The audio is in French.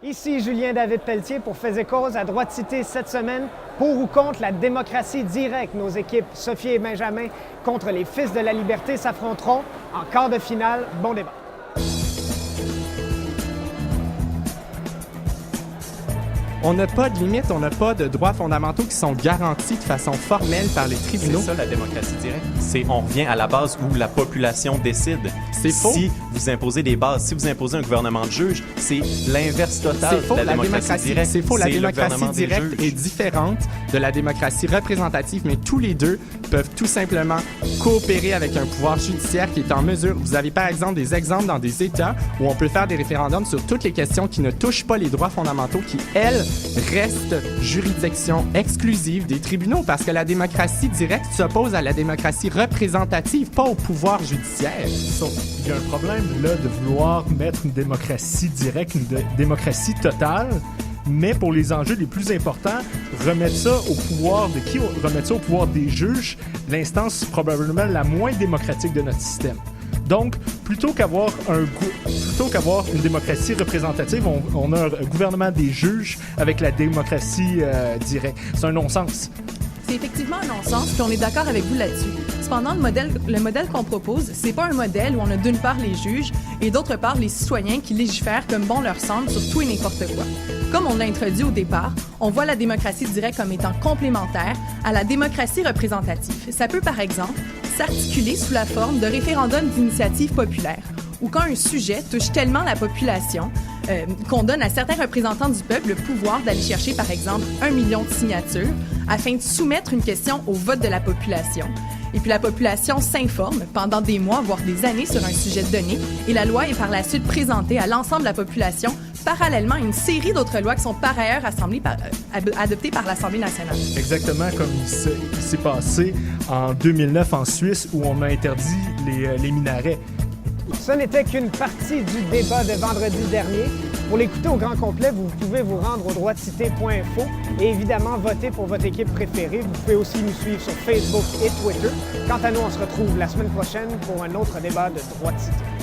Ici Julien David Pelletier pour Faits et Causes à Droite Cité cette semaine. Pour ou contre la démocratie directe, nos équipes Sophie et Benjamin contre les Fils de la Liberté s'affronteront en quart de finale. Bon débat. On n'a pas de limite, on n'a pas de droits fondamentaux qui sont garantis de façon formelle par les tribunaux. C'est ça la démocratie directe. On revient à la base où la population décide. C'est faux. Si vous imposez des bases, si vous imposez un gouvernement de juges, c'est l'inverse total C'est faux, de la démocratie directe. C'est faux, la C'est le démocratie gouvernement des directe juges. est différente de la démocratie représentative, mais tous les deux peuvent tout simplement coopérer avec un pouvoir judiciaire qui est en mesure. Vous avez par exemple des exemples dans des États où on peut faire des référendums sur toutes les questions qui ne touchent pas les droits fondamentaux, qui, elles, restent juridiction exclusive des tribunaux, parce que la démocratie directe s'oppose à la démocratie représentative, pas au pouvoir judiciaire. Sauf qu'il y a un problème là de vouloir mettre une démocratie directe, une démocratie totale, mais pour les enjeux les plus importants, remettre ça au pouvoir de qui? Remettre ça au pouvoir des juges, l'instance probablement la moins démocratique de notre système. Donc, plutôt qu'avoir une démocratie représentative, on a un gouvernement des juges avec la démocratie directe. C'est un non-sens. C'est effectivement un non-sens, puis on est d'accord avec vous là-dessus. Cependant, le modèle qu'on propose, c'est pas un modèle où on a d'une part les juges et d'autre part les citoyens qui légifèrent comme bon leur semble sur tout et n'importe quoi. Comme on l'a introduit au départ, on voit la démocratie directe comme étant complémentaire à la démocratie représentative. Ça peut, par exemple, s'articuler sous la forme de référendums d'initiative populaire, ou quand un sujet touche tellement la population qu'on donne à certains représentants du peuple le pouvoir d'aller chercher, par exemple, 1 million de signatures afin de soumettre une question au vote de la population. Et puis la population s'informe pendant des mois, voire des années sur un sujet donné, et la loi est par la suite présentée à l'ensemble de la population, parallèlement à une série d'autres lois qui sont par ailleurs adoptées par l'Assemblée nationale. Exactement comme il s'est passé en 2009 en Suisse où on a interdit les minarets. Ce n'était qu'une partie du débat de vendredi dernier. Pour l'écouter au grand complet, vous pouvez vous rendre au droitecité.info et évidemment voter pour votre équipe préférée. Vous pouvez aussi nous suivre sur Facebook et Twitter. Quant à nous, on se retrouve la semaine prochaine pour un autre débat de Droite Cité.